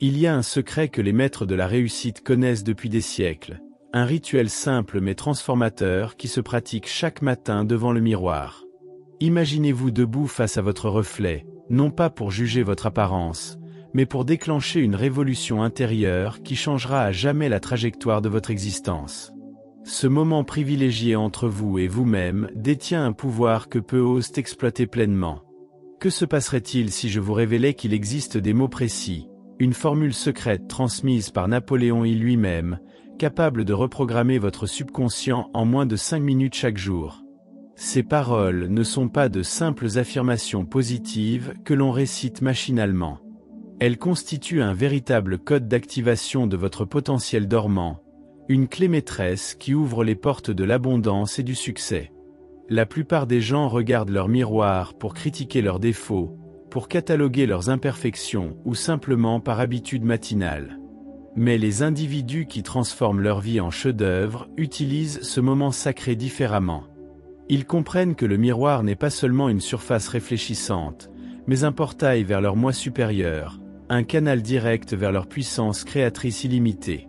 Il y a un secret que les maîtres de la réussite connaissent depuis des siècles, un rituel simple mais transformateur qui se pratique chaque matin devant le miroir. Imaginez-vous debout face à votre reflet, non pas pour juger votre apparence, mais pour déclencher une révolution intérieure qui changera à jamais la trajectoire de votre existence. Ce moment privilégié entre vous et vous-même détient un pouvoir que peu osent exploiter pleinement. Que se passerait-il si je vous révélais qu'il existe des mots précis, une formule secrète transmise par Napoléon Hill lui-même, capable de reprogrammer votre subconscient en moins de 5 minutes chaque jour? Ces paroles ne sont pas de simples affirmations positives que l'on récite machinalement. Elles constituent un véritable code d'activation de votre potentiel dormant, une clé maîtresse qui ouvre les portes de l'abondance et du succès. La plupart des gens regardent leur miroir pour critiquer leurs défauts, pour cataloguer leurs imperfections ou simplement par habitude matinale. Mais les individus qui transforment leur vie en chef-d'œuvre utilisent ce moment sacré différemment. Ils comprennent que le miroir n'est pas seulement une surface réfléchissante, mais un portail vers leur moi supérieur, un canal direct vers leur puissance créatrice illimitée.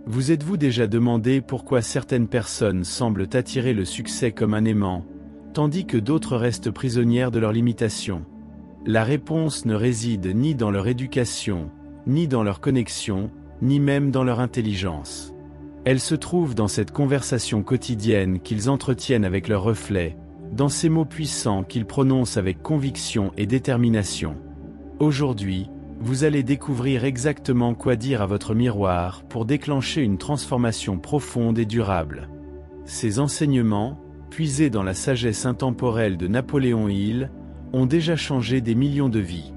Vous êtes-vous déjà demandé pourquoi certaines personnes semblent attirer le succès comme un aimant, tandis que d'autres restent prisonnières de leurs limitations? La réponse ne réside ni dans leur éducation, ni dans leur connexion, ni même dans leur intelligence. Elle se trouve dans cette conversation quotidienne qu'ils entretiennent avec leur reflet, dans ces mots puissants qu'ils prononcent avec conviction et détermination. Aujourd'hui, vous allez découvrir exactement quoi dire à votre miroir pour déclencher une transformation profonde et durable. Ces enseignements, puisés dans la sagesse intemporelle de Napoléon Hill, ont déjà changé des millions de vies.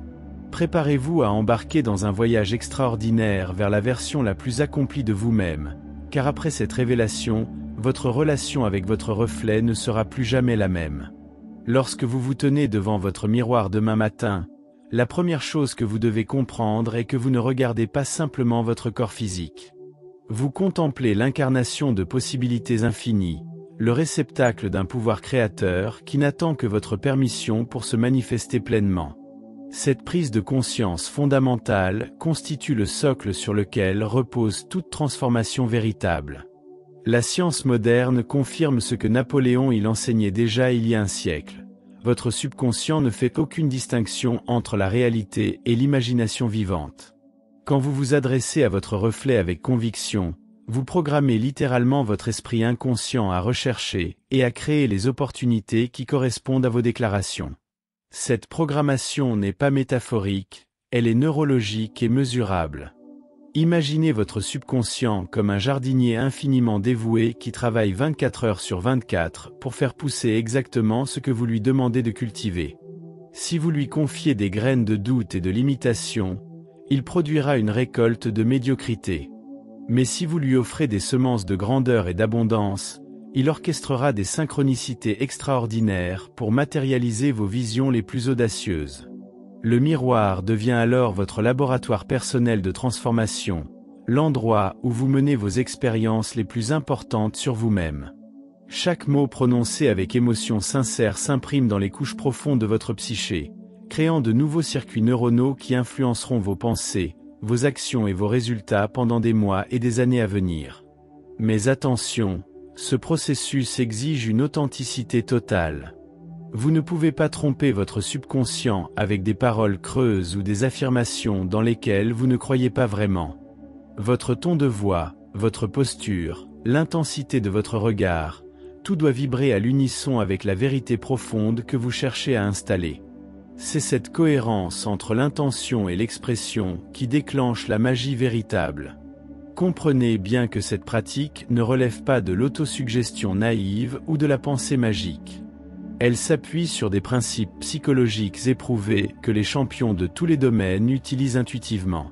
Préparez-vous à embarquer dans un voyage extraordinaire vers la version la plus accomplie de vous-même, car après cette révélation, votre relation avec votre reflet ne sera plus jamais la même. Lorsque vous vous tenez devant votre miroir demain matin, la première chose que vous devez comprendre est que vous ne regardez pas simplement votre corps physique. Vous contemplez l'incarnation de possibilités infinies, le réceptacle d'un pouvoir créateur qui n'attend que votre permission pour se manifester pleinement. Cette prise de conscience fondamentale constitue le socle sur lequel repose toute transformation véritable. La science moderne confirme ce que Napoléon Hill enseignait déjà il y a un siècle. Votre subconscient ne fait aucune distinction entre la réalité et l'imagination vivante. Quand vous vous adressez à votre reflet avec conviction, vous programmez littéralement votre esprit inconscient à rechercher et à créer les opportunités qui correspondent à vos déclarations. Cette programmation n'est pas métaphorique, elle est neurologique et mesurable. Imaginez votre subconscient comme un jardinier infiniment dévoué qui travaille 24 heures sur 24 pour faire pousser exactement ce que vous lui demandez de cultiver. Si vous lui confiez des graines de doute et de limitation, il produira une récolte de médiocrité. Mais si vous lui offrez des semences de grandeur et d'abondance, il orchestrera des synchronicités extraordinaires pour matérialiser vos visions les plus audacieuses. Le miroir devient alors votre laboratoire personnel de transformation, l'endroit où vous menez vos expériences les plus importantes sur vous-même. Chaque mot prononcé avec émotion sincère s'imprime dans les couches profondes de votre psyché, créant de nouveaux circuits neuronaux qui influenceront vos pensées, vos actions et vos résultats pendant des mois et des années à venir. Mais attention, ce processus exige une authenticité totale. Vous ne pouvez pas tromper votre subconscient avec des paroles creuses ou des affirmations dans lesquelles vous ne croyez pas vraiment. Votre ton de voix, votre posture, l'intensité de votre regard, tout doit vibrer à l'unisson avec la vérité profonde que vous cherchez à installer. C'est cette cohérence entre l'intention et l'expression qui déclenche la magie véritable. Comprenez bien que cette pratique ne relève pas de l'autosuggestion naïve ou de la pensée magique. Elle s'appuie sur des principes psychologiques éprouvés que les champions de tous les domaines utilisent intuitivement.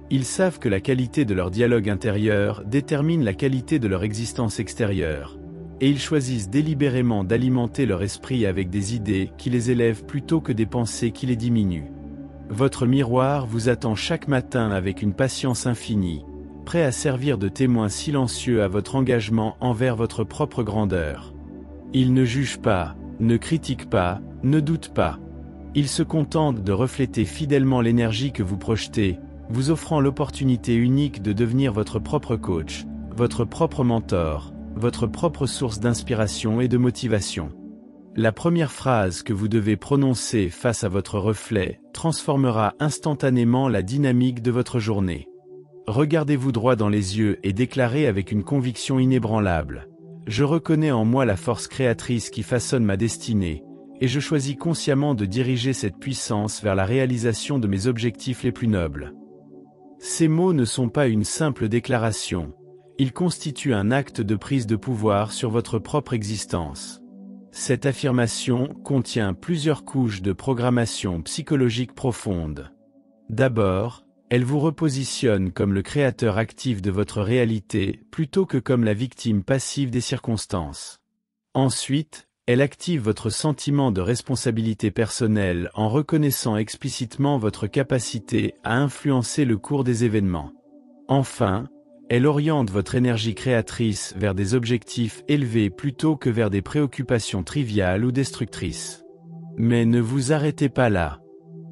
Ils savent que la qualité de leur dialogue intérieur détermine la qualité de leur existence extérieure, et ils choisissent délibérément d'alimenter leur esprit avec des idées qui les élèvent plutôt que des pensées qui les diminuent. Votre miroir vous attend chaque matin avec une patience infinie, prêt à servir de témoin silencieux à votre engagement envers votre propre grandeur. Il ne juge pas, ne critique pas, ne doute pas. Il se contente de refléter fidèlement l'énergie que vous projetez, vous offrant l'opportunité unique de devenir votre propre coach, votre propre mentor, votre propre source d'inspiration et de motivation. La première phrase que vous devez prononcer face à votre reflet transformera instantanément la dynamique de votre journée. Regardez-vous droit dans les yeux et déclarez avec une conviction inébranlable: je reconnais en moi la force créatrice qui façonne ma destinée, et je choisis consciemment de diriger cette puissance vers la réalisation de mes objectifs les plus nobles. Ces mots ne sont pas une simple déclaration, ils constituent un acte de prise de pouvoir sur votre propre existence. Cette affirmation contient plusieurs couches de programmation psychologique profonde. D'abord, elle vous repositionne comme le créateur actif de votre réalité plutôt que comme la victime passive des circonstances. Ensuite, elle active votre sentiment de responsabilité personnelle en reconnaissant explicitement votre capacité à influencer le cours des événements. Enfin, elle oriente votre énergie créatrice vers des objectifs élevés plutôt que vers des préoccupations triviales ou destructrices. Mais ne vous arrêtez pas là.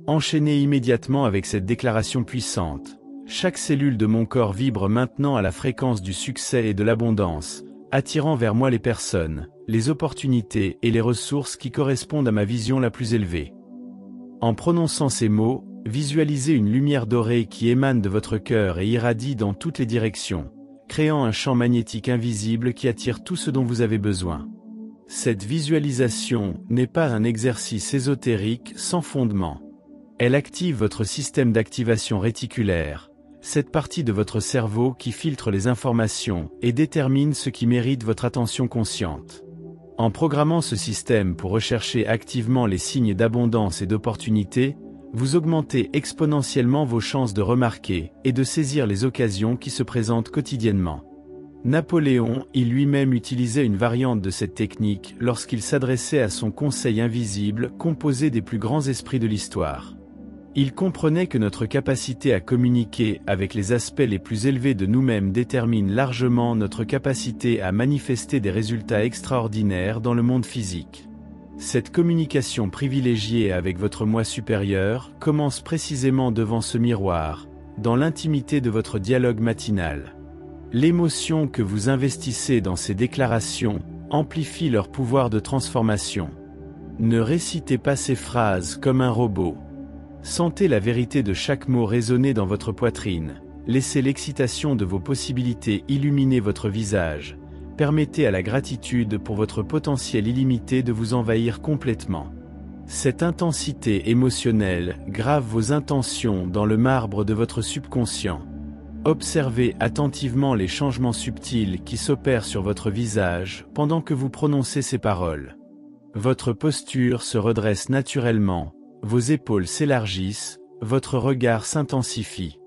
Enchaînez immédiatement avec cette déclaration puissante. Chaque cellule de mon corps vibre maintenant à la fréquence du succès et de l'abondance, attirant vers moi les personnes, les opportunités et les ressources qui correspondent à ma vision la plus élevée. En prononçant ces mots, visualisez une lumière dorée qui émane de votre cœur et irradie dans toutes les directions, créant un champ magnétique invisible qui attire tout ce dont vous avez besoin. Cette visualisation n'est pas un exercice ésotérique sans fondement. Elle active votre système d'activation réticulaire, cette partie de votre cerveau qui filtre les informations et détermine ce qui mérite votre attention consciente. En programmant ce système pour rechercher activement les signes d'abondance et d'opportunité, vous augmentez exponentiellement vos chances de remarquer et de saisir les occasions qui se présentent quotidiennement. Napoléon, lui-même utilisait une variante de cette technique lorsqu'il s'adressait à son conseil invisible composé des plus grands esprits de l'histoire. Il comprenait que notre capacité à communiquer avec les aspects les plus élevés de nous-mêmes détermine largement notre capacité à manifester des résultats extraordinaires dans le monde physique. Cette communication privilégiée avec votre moi supérieur commence précisément devant ce miroir, dans l'intimité de votre dialogue matinal. L'émotion que vous investissez dans ces déclarations amplifie leur pouvoir de transformation. Ne récitez pas ces phrases comme un robot. Sentez la vérité de chaque mot résonner dans votre poitrine, laissez l'excitation de vos possibilités illuminer votre visage, permettez à la gratitude pour votre potentiel illimité de vous envahir complètement. Cette intensité émotionnelle grave vos intentions dans le marbre de votre subconscient. Observez attentivement les changements subtils qui s'opèrent sur votre visage pendant que vous prononcez ces paroles. Votre posture se redresse naturellement, vos épaules s'élargissent, votre regard s'intensifie.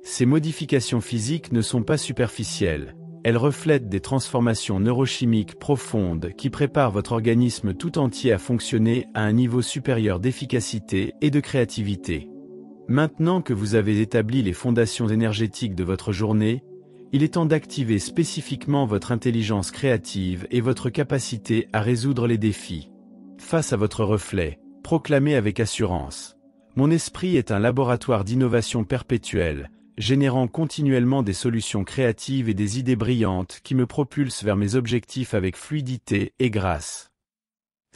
Ces modifications physiques ne sont pas superficielles, elles reflètent des transformations neurochimiques profondes qui préparent votre organisme tout entier à fonctionner à un niveau supérieur d'efficacité et de créativité. Maintenant que vous avez établi les fondations énergétiques de votre journée, il est temps d'activer spécifiquement votre intelligence créative et votre capacité à résoudre les défis. Face à votre reflet, proclamez avec assurance: mon esprit est un laboratoire d'innovation perpétuelle, générant continuellement des solutions créatives et des idées brillantes qui me propulsent vers mes objectifs avec fluidité et grâce.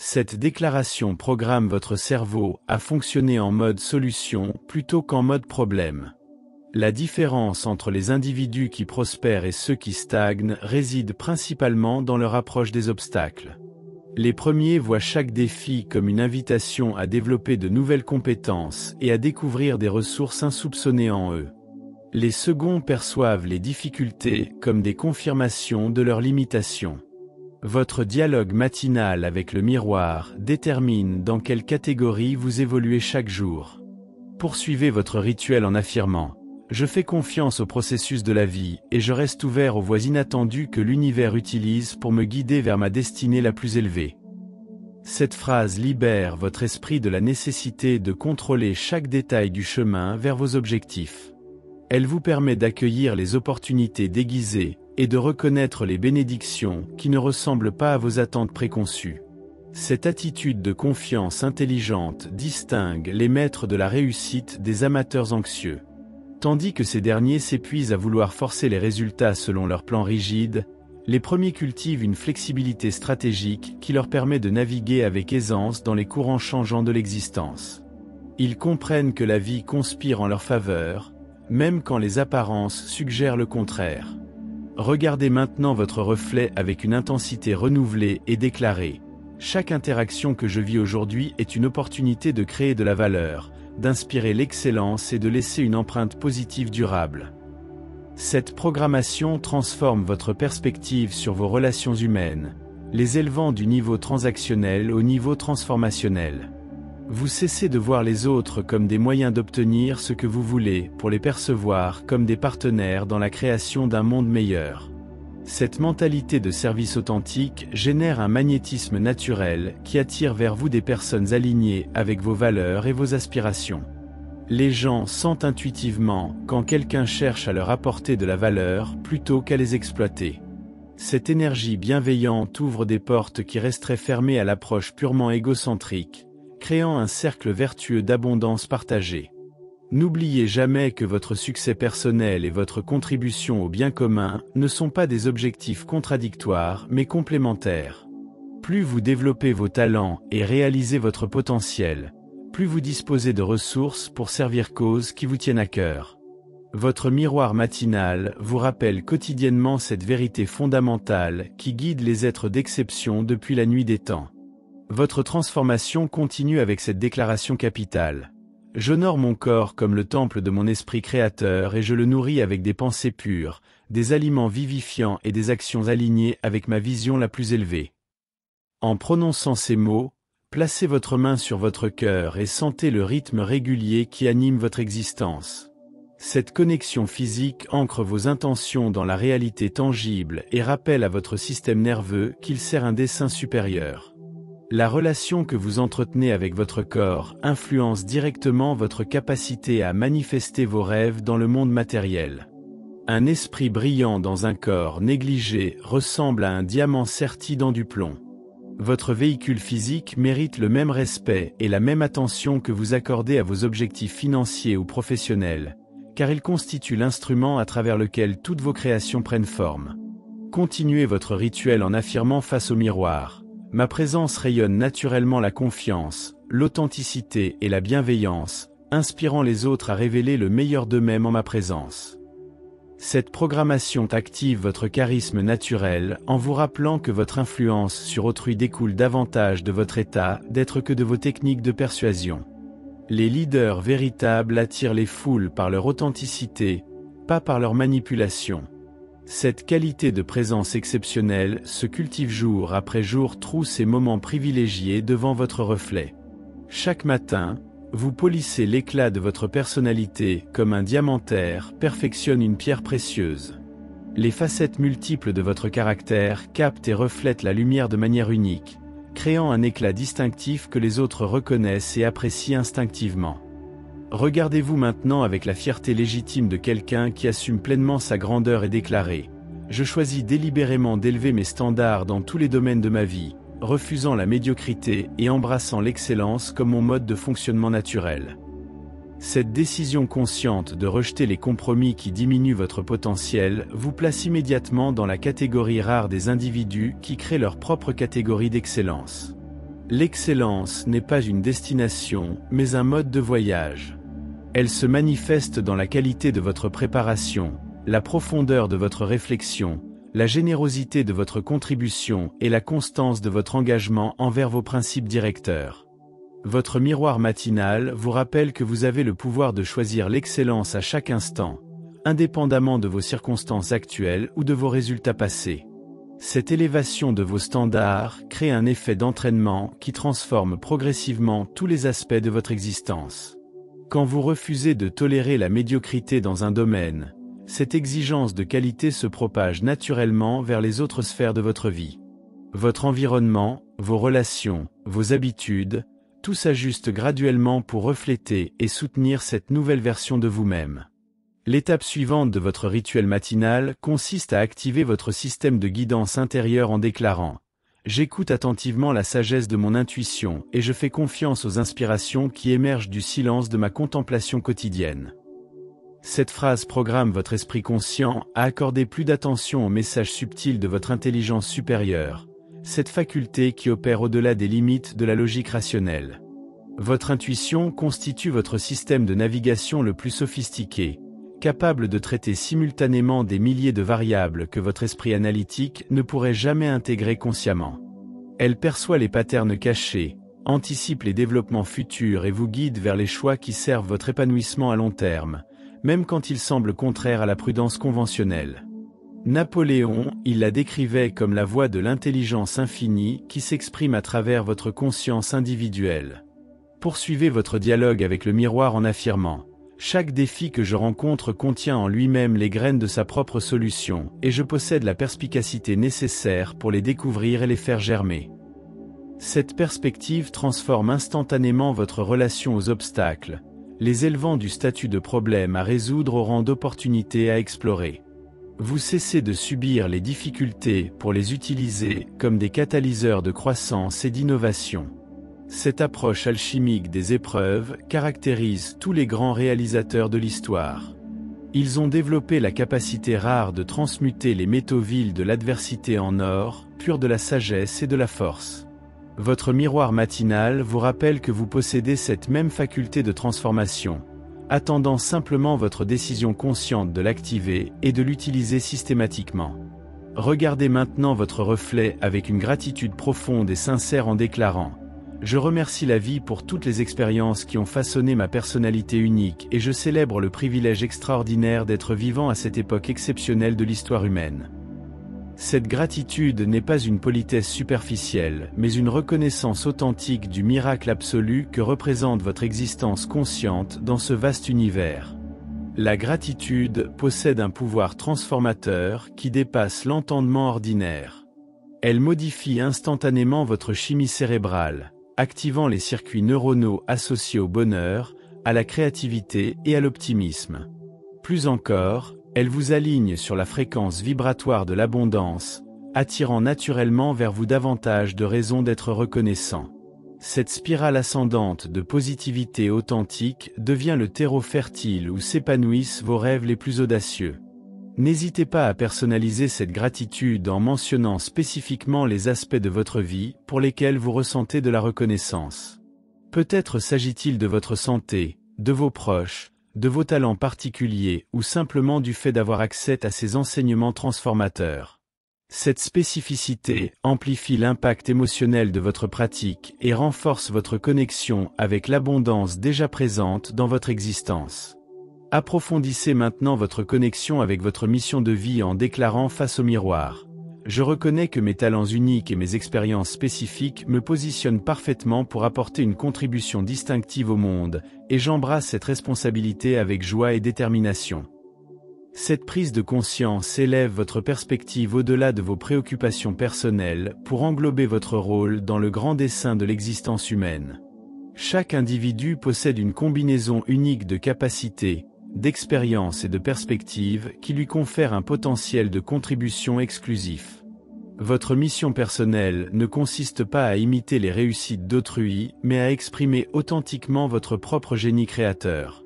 Cette déclaration programme votre cerveau à fonctionner en mode solution plutôt qu'en mode problème. La différence entre les individus qui prospèrent et ceux qui stagnent réside principalement dans leur approche des obstacles. Les premiers voient chaque défi comme une invitation à développer de nouvelles compétences et à découvrir des ressources insoupçonnées en eux. Les seconds perçoivent les difficultés comme des confirmations de leurs limitations. Votre dialogue matinal avec le miroir détermine dans quelle catégorie vous évoluez chaque jour. Poursuivez votre rituel en affirmant: je fais confiance au processus de la vie et je reste ouvert aux voies inattendues que l'univers utilise pour me guider vers ma destinée la plus élevée. Cette phrase libère votre esprit de la nécessité de contrôler chaque détail du chemin vers vos objectifs. Elle vous permet d'accueillir les opportunités déguisées et de reconnaître les bénédictions qui ne ressemblent pas à vos attentes préconçues. Cette attitude de confiance intelligente distingue les maîtres de la réussite des amateurs anxieux. Tandis que ces derniers s'épuisent à vouloir forcer les résultats selon leur plan rigide, les premiers cultivent une flexibilité stratégique qui leur permet de naviguer avec aisance dans les courants changeants de l'existence. Ils comprennent que la vie conspire en leur faveur, même quand les apparences suggèrent le contraire. Regardez maintenant votre reflet avec une intensité renouvelée et déclarée. Chaque interaction que je vis aujourd'hui est une opportunité de créer de la valeur, d'inspirer l'excellence et de laisser une empreinte positive durable. Cette programmation transforme votre perspective sur vos relations humaines, les élevant du niveau transactionnel au niveau transformationnel. Vous cessez de voir les autres comme des moyens d'obtenir ce que vous voulez pour les percevoir comme des partenaires dans la création d'un monde meilleur. Cette mentalité de service authentique génère un magnétisme naturel qui attire vers vous des personnes alignées avec vos valeurs et vos aspirations. Les gens sentent intuitivement quand quelqu'un cherche à leur apporter de la valeur plutôt qu'à les exploiter. Cette énergie bienveillante ouvre des portes qui resteraient fermées à l'approche purement égocentrique, créant un cercle vertueux d'abondance partagée. N'oubliez jamais que votre succès personnel et votre contribution au bien commun ne sont pas des objectifs contradictoires mais complémentaires. Plus vous développez vos talents et réalisez votre potentiel, plus vous disposez de ressources pour servir causes qui vous tiennent à cœur. Votre miroir matinal vous rappelle quotidiennement cette vérité fondamentale qui guide les êtres d'exception depuis la nuit des temps. Votre transformation continue avec cette déclaration capitale. J'honore mon corps comme le temple de mon esprit créateur et je le nourris avec des pensées pures, des aliments vivifiants et des actions alignées avec ma vision la plus élevée. En prononçant ces mots, placez votre main sur votre cœur et sentez le rythme régulier qui anime votre existence. Cette connexion physique ancre vos intentions dans la réalité tangible et rappelle à votre système nerveux qu'il sert un dessein supérieur. La relation que vous entretenez avec votre corps influence directement votre capacité à manifester vos rêves dans le monde matériel. Un esprit brillant dans un corps négligé ressemble à un diamant serti dans du plomb. Votre véhicule physique mérite le même respect et la même attention que vous accordez à vos objectifs financiers ou professionnels, car il constitue l'instrument à travers lequel toutes vos créations prennent forme. Continuez votre rituel en affirmant face au miroir. Ma présence rayonne naturellement la confiance, l'authenticité et la bienveillance, inspirant les autres à révéler le meilleur d'eux-mêmes en ma présence. Cette programmation active votre charisme naturel en vous rappelant que votre influence sur autrui découle davantage de votre état d'être que de vos techniques de persuasion. Les leaders véritables attirent les foules par leur authenticité, pas par leur manipulation. Cette qualité de présence exceptionnelle se cultive jour après jour through ces moments privilégiés devant votre reflet. Chaque matin, vous polissez l'éclat de votre personnalité comme un diamantaire perfectionne une pierre précieuse. Les facettes multiples de votre caractère captent et reflètent la lumière de manière unique, créant un éclat distinctif que les autres reconnaissent et apprécient instinctivement. Regardez-vous maintenant avec la fierté légitime de quelqu'un qui assume pleinement sa grandeur et déclaré « Je choisis délibérément d'élever mes standards dans tous les domaines de ma vie, refusant la médiocrité et embrassant l'excellence comme mon mode de fonctionnement naturel. » Cette décision consciente de rejeter les compromis qui diminuent votre potentiel vous place immédiatement dans la catégorie rare des individus qui créent leur propre catégorie d'excellence. L'excellence n'est pas une destination, mais un mode de voyage. Elle se manifeste dans la qualité de votre préparation, la profondeur de votre réflexion, la générosité de votre contribution et la constance de votre engagement envers vos principes directeurs. Votre miroir matinal vous rappelle que vous avez le pouvoir de choisir l'excellence à chaque instant, indépendamment de vos circonstances actuelles ou de vos résultats passés. Cette élévation de vos standards crée un effet d'entraînement qui transforme progressivement tous les aspects de votre existence. Quand vous refusez de tolérer la médiocrité dans un domaine, cette exigence de qualité se propage naturellement vers les autres sphères de votre vie. Votre environnement, vos relations, vos habitudes, tout s'ajuste graduellement pour refléter et soutenir cette nouvelle version de vous-même. L'étape suivante de votre rituel matinal consiste à activer votre système de guidance intérieure en déclarant « J'écoute attentivement la sagesse de mon intuition et je fais confiance aux inspirations qui émergent du silence de ma contemplation quotidienne. » Cette phrase programme votre esprit conscient à accorder plus d'attention aux messages subtils de votre intelligence supérieure, cette faculté qui opère au-delà des limites de la logique rationnelle. Votre intuition constitue votre système de navigation le plus sophistiqué, capable de traiter simultanément des milliers de variables que votre esprit analytique ne pourrait jamais intégrer consciemment. Elle perçoit les patterns cachés, anticipe les développements futurs et vous guide vers les choix qui servent votre épanouissement à long terme, même quand ils semblent contraires à la prudence conventionnelle. Napoléon, il la décrivait comme la voix de l'intelligence infinie qui s'exprime à travers votre conscience individuelle. Poursuivez votre dialogue avec le miroir en affirmant « Chaque défi que je rencontre contient en lui-même les graines de sa propre solution, et je possède la perspicacité nécessaire pour les découvrir et les faire germer. » Cette perspective transforme instantanément votre relation aux obstacles, les élevant du statut de problème à résoudre au rang d'opportunité à explorer. Vous cessez de subir les difficultés pour les utiliser comme des catalyseurs de croissance et d'innovation. Cette approche alchimique des épreuves caractérise tous les grands réalisateurs de l'histoire. Ils ont développé la capacité rare de transmuter les métaux vils de l'adversité en or, pur de la sagesse et de la force. Votre miroir matinal vous rappelle que vous possédez cette même faculté de transformation, attendant simplement votre décision consciente de l'activer et de l'utiliser systématiquement. Regardez maintenant votre reflet avec une gratitude profonde et sincère en déclarant « Je remercie la vie pour toutes les expériences qui ont façonné ma personnalité unique et je célèbre le privilège extraordinaire d'être vivant à cette époque exceptionnelle de l'histoire humaine. » Cette gratitude n'est pas une politesse superficielle, mais une reconnaissance authentique du miracle absolu que représente votre existence consciente dans ce vaste univers. La gratitude possède un pouvoir transformateur qui dépasse l'entendement ordinaire. Elle modifie instantanément votre chimie cérébrale, activant les circuits neuronaux associés au bonheur, à la créativité et à l'optimisme. Plus encore, elle vous aligne sur la fréquence vibratoire de l'abondance, attirant naturellement vers vous davantage de raisons d'être reconnaissant. Cette spirale ascendante de positivité authentique devient le terreau fertile où s'épanouissent vos rêves les plus audacieux. N'hésitez pas à personnaliser cette gratitude en mentionnant spécifiquement les aspects de votre vie pour lesquels vous ressentez de la reconnaissance. Peut-être s'agit-il de votre santé, de vos proches, de vos talents particuliers ou simplement du fait d'avoir accès à ces enseignements transformateurs. Cette spécificité amplifie l'impact émotionnel de votre pratique et renforce votre connexion avec l'abondance déjà présente dans votre existence. Approfondissez maintenant votre connexion avec votre mission de vie en déclarant face au miroir « Je reconnais que mes talents uniques et mes expériences spécifiques me positionnent parfaitement pour apporter une contribution distinctive au monde, et j'embrasse cette responsabilité avec joie et détermination. » Cette prise de conscience élève votre perspective au-delà de vos préoccupations personnelles pour englober votre rôle dans le grand dessein de l'existence humaine. Chaque individu possède une combinaison unique de capacités, d'expériences et de perspectives qui lui confèrent un potentiel de contribution exclusif. Votre mission personnelle ne consiste pas à imiter les réussites d'autrui, mais à exprimer authentiquement votre propre génie créateur.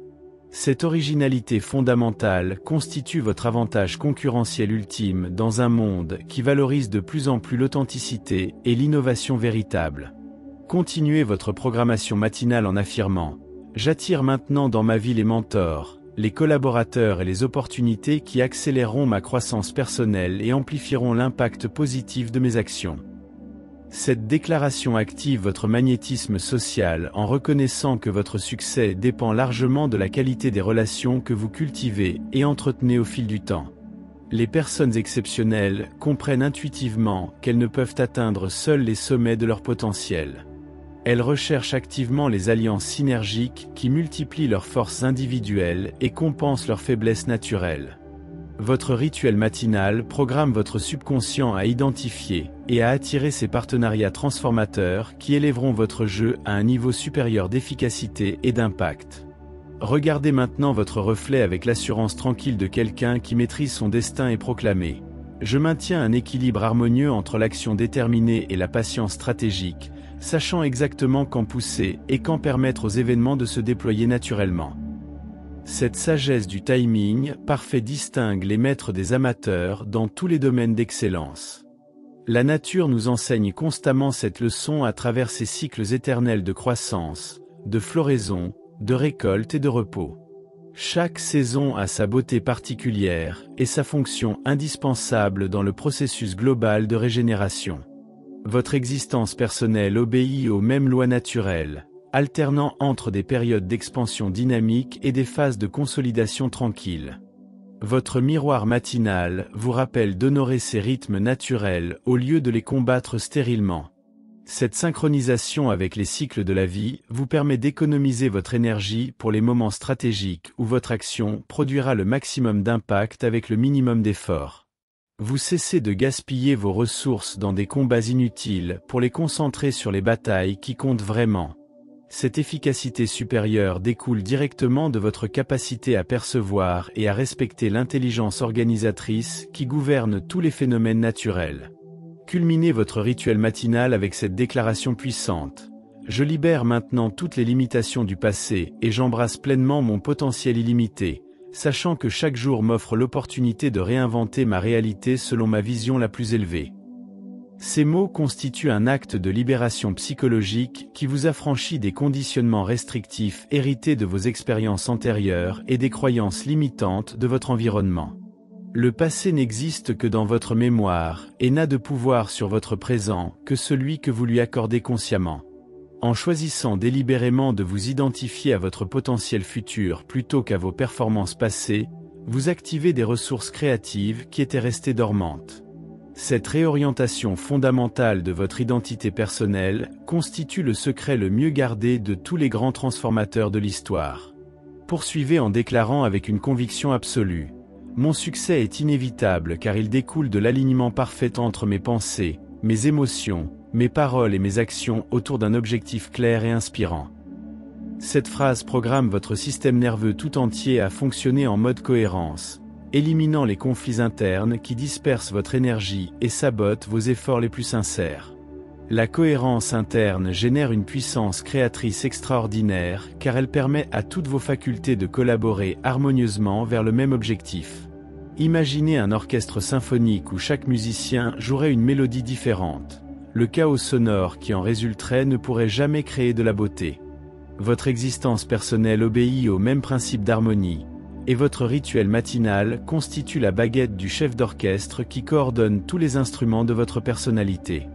Cette originalité fondamentale constitue votre avantage concurrentiel ultime dans un monde qui valorise de plus en plus l'authenticité et l'innovation véritable. Continuez votre programmation matinale en affirmant « J'attire maintenant dans ma vie les mentors, les collaborateurs et les opportunités qui accéléreront ma croissance personnelle et amplifieront l'impact positif de mes actions. » Cette déclaration active votre magnétisme social en reconnaissant que votre succès dépend largement de la qualité des relations que vous cultivez et entretenez au fil du temps. Les personnes exceptionnelles comprennent intuitivement qu'elles ne peuvent atteindre seules les sommets de leur potentiel. Elles recherchent activement les alliances synergiques qui multiplient leurs forces individuelles et compensent leurs faiblesses naturelles. Votre rituel matinal programme votre subconscient à identifier et à attirer ces partenariats transformateurs qui élèveront votre jeu à un niveau supérieur d'efficacité et d'impact. Regardez maintenant votre reflet avec l'assurance tranquille de quelqu'un qui maîtrise son destin et proclamez « Je maintiens un équilibre harmonieux entre l'action déterminée et la patience stratégique, sachant exactement quand pousser et quand permettre aux événements de se déployer naturellement. » Cette sagesse du timing parfait distingue les maîtres des amateurs dans tous les domaines d'excellence. La nature nous enseigne constamment cette leçon à travers ses cycles éternels de croissance, de floraison, de récolte et de repos. Chaque saison a sa beauté particulière et sa fonction indispensable dans le processus global de régénération. Votre existence personnelle obéit aux mêmes lois naturelles, alternant entre des périodes d'expansion dynamique et des phases de consolidation tranquille. Votre miroir matinal vous rappelle d'honorer ces rythmes naturels au lieu de les combattre stérilement. Cette synchronisation avec les cycles de la vie vous permet d'économiser votre énergie pour les moments stratégiques où votre action produira le maximum d'impact avec le minimum d'effort. Vous cessez de gaspiller vos ressources dans des combats inutiles pour les concentrer sur les batailles qui comptent vraiment. Cette efficacité supérieure découle directement de votre capacité à percevoir et à respecter l'intelligence organisatrice qui gouverne tous les phénomènes naturels. Culminez votre rituel matinal avec cette déclaration puissante. Je libère maintenant toutes les limitations du passé et j'embrasse pleinement mon potentiel illimité, sachant que chaque jour m'offre l'opportunité de réinventer ma réalité selon ma vision la plus élevée. Ces mots constituent un acte de libération psychologique qui vous affranchit des conditionnements restrictifs hérités de vos expériences antérieures et des croyances limitantes de votre environnement. Le passé n'existe que dans votre mémoire et n'a de pouvoir sur votre présent que celui que vous lui accordez consciemment. En choisissant délibérément de vous identifier à votre potentiel futur plutôt qu'à vos performances passées, vous activez des ressources créatives qui étaient restées dormantes. Cette réorientation fondamentale de votre identité personnelle constitue le secret le mieux gardé de tous les grands transformateurs de l'histoire. Poursuivez en déclarant avec une conviction absolue. Mon succès est inévitable car il découle de l'alignement parfait entre mes pensées, mes émotions, mes paroles et mes actions autour d'un objectif clair et inspirant. Cette phrase programme votre système nerveux tout entier à fonctionner en mode cohérence, éliminant les conflits internes qui dispersent votre énergie et sabotent vos efforts les plus sincères. La cohérence interne génère une puissance créatrice extraordinaire car elle permet à toutes vos facultés de collaborer harmonieusement vers le même objectif. Imaginez un orchestre symphonique où chaque musicien jouerait une mélodie différente. Le chaos sonore qui en résulterait ne pourrait jamais créer de la beauté. Votre existence personnelle obéit au même principe d'harmonie, et votre rituel matinal constitue la baguette du chef d'orchestre qui coordonne tous les instruments de votre personnalité.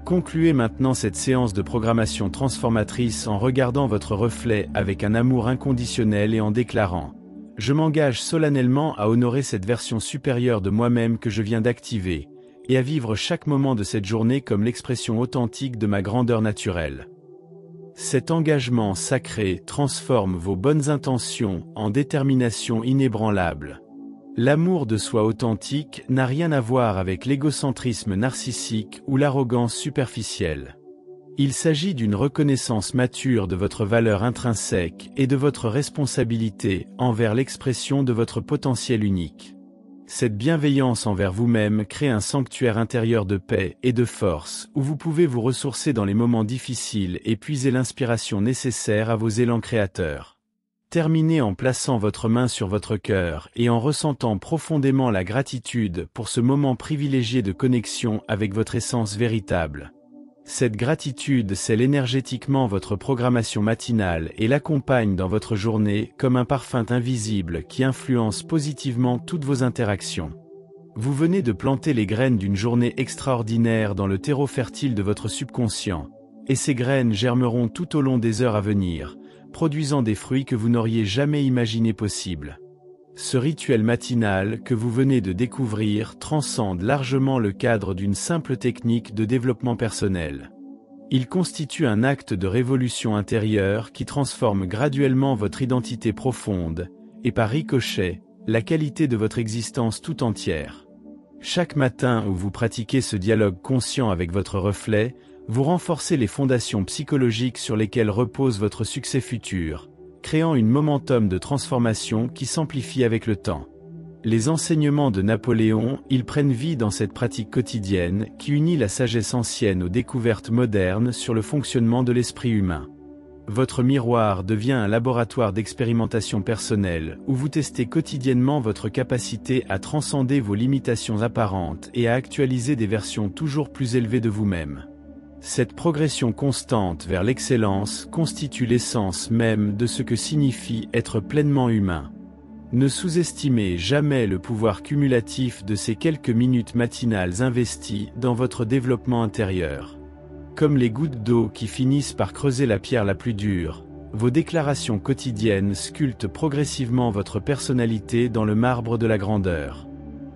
Concluez maintenant cette séance de programmation transformatrice en regardant votre reflet avec un amour inconditionnel et en déclarant « Je m'engage solennellement à honorer cette version supérieure de moi-même que je viens d'activer, et à vivre chaque moment de cette journée comme l'expression authentique de ma grandeur naturelle. » Cet engagement sacré transforme vos bonnes intentions en détermination inébranlable. L'amour de soi authentique n'a rien à voir avec l'égocentrisme narcissique ou l'arrogance superficielle. Il s'agit d'une reconnaissance mature de votre valeur intrinsèque et de votre responsabilité envers l'expression de votre potentiel unique. Cette bienveillance envers vous-même crée un sanctuaire intérieur de paix et de force où vous pouvez vous ressourcer dans les moments difficiles et puiser l'inspiration nécessaire à vos élans créateurs. Terminez en plaçant votre main sur votre cœur et en ressentant profondément la gratitude pour ce moment privilégié de connexion avec votre essence véritable. Cette gratitude scelle énergétiquement votre programmation matinale et l'accompagne dans votre journée comme un parfum invisible qui influence positivement toutes vos interactions. Vous venez de planter les graines d'une journée extraordinaire dans le terreau fertile de votre subconscient, et ces graines germeront tout au long des heures à venir, produisant des fruits que vous n'auriez jamais imaginé possibles. Ce rituel matinal que vous venez de découvrir transcende largement le cadre d'une simple technique de développement personnel. Il constitue un acte de révolution intérieure qui transforme graduellement votre identité profonde, et par ricochet, la qualité de votre existence tout entière. Chaque matin où vous pratiquez ce dialogue conscient avec votre reflet, vous renforcez les fondations psychologiques sur lesquelles repose votre succès futur, créant une momentum de transformation qui s'amplifie avec le temps. Les enseignements de Napoléon, ils prennent vie dans cette pratique quotidienne qui unit la sagesse ancienne aux découvertes modernes sur le fonctionnement de l'esprit humain. Votre miroir devient un laboratoire d'expérimentation personnelle, où vous testez quotidiennement votre capacité à transcender vos limitations apparentes et à actualiser des versions toujours plus élevées de vous-même. Cette progression constante vers l'excellence constitue l'essence même de ce que signifie être pleinement humain. Ne sous-estimez jamais le pouvoir cumulatif de ces quelques minutes matinales investies dans votre développement intérieur. Comme les gouttes d'eau qui finissent par creuser la pierre la plus dure, vos déclarations quotidiennes sculptent progressivement votre personnalité dans le marbre de la grandeur.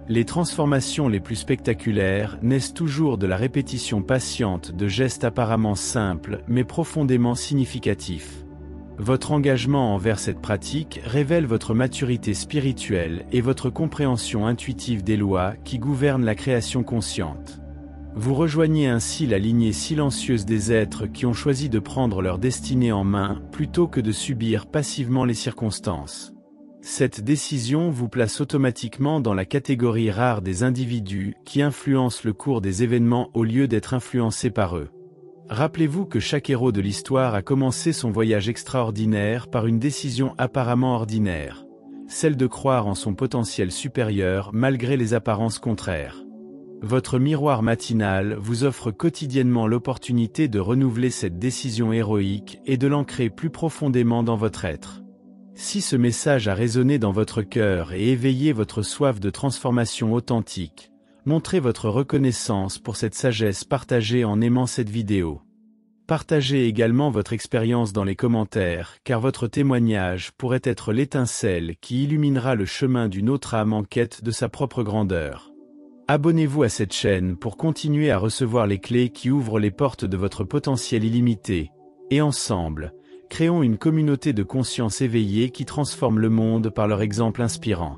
Les transformations les plus spectaculaires naissent toujours de la répétition patiente de gestes apparemment simples mais profondément significatifs. Votre engagement envers cette pratique révèle votre maturité spirituelle et votre compréhension intuitive des lois qui gouvernent la création consciente. Vous rejoignez ainsi la lignée silencieuse des êtres qui ont choisi de prendre leur destinée en main plutôt que de subir passivement les circonstances. Cette décision vous place automatiquement dans la catégorie rare des individus qui influencent le cours des événements au lieu d'être influencés par eux. Rappelez-vous que chaque héros de l'histoire a commencé son voyage extraordinaire par une décision apparemment ordinaire, celle de croire en son potentiel supérieur malgré les apparences contraires. Votre miroir matinal vous offre quotidiennement l'opportunité de renouveler cette décision héroïque et de l'ancrer plus profondément dans votre être. Si ce message a résonné dans votre cœur et éveillé votre soif de transformation authentique, montrez votre reconnaissance pour cette sagesse partagée en aimant cette vidéo. Partagez également votre expérience dans les commentaires, car votre témoignage pourrait être l'étincelle qui illuminera le chemin d'une autre âme en quête de sa propre grandeur. Abonnez-vous à cette chaîne pour continuer à recevoir les clés qui ouvrent les portes de votre potentiel illimité, et ensemble, créons une communauté de conscience éveillée qui transforme le monde par leur exemple inspirant.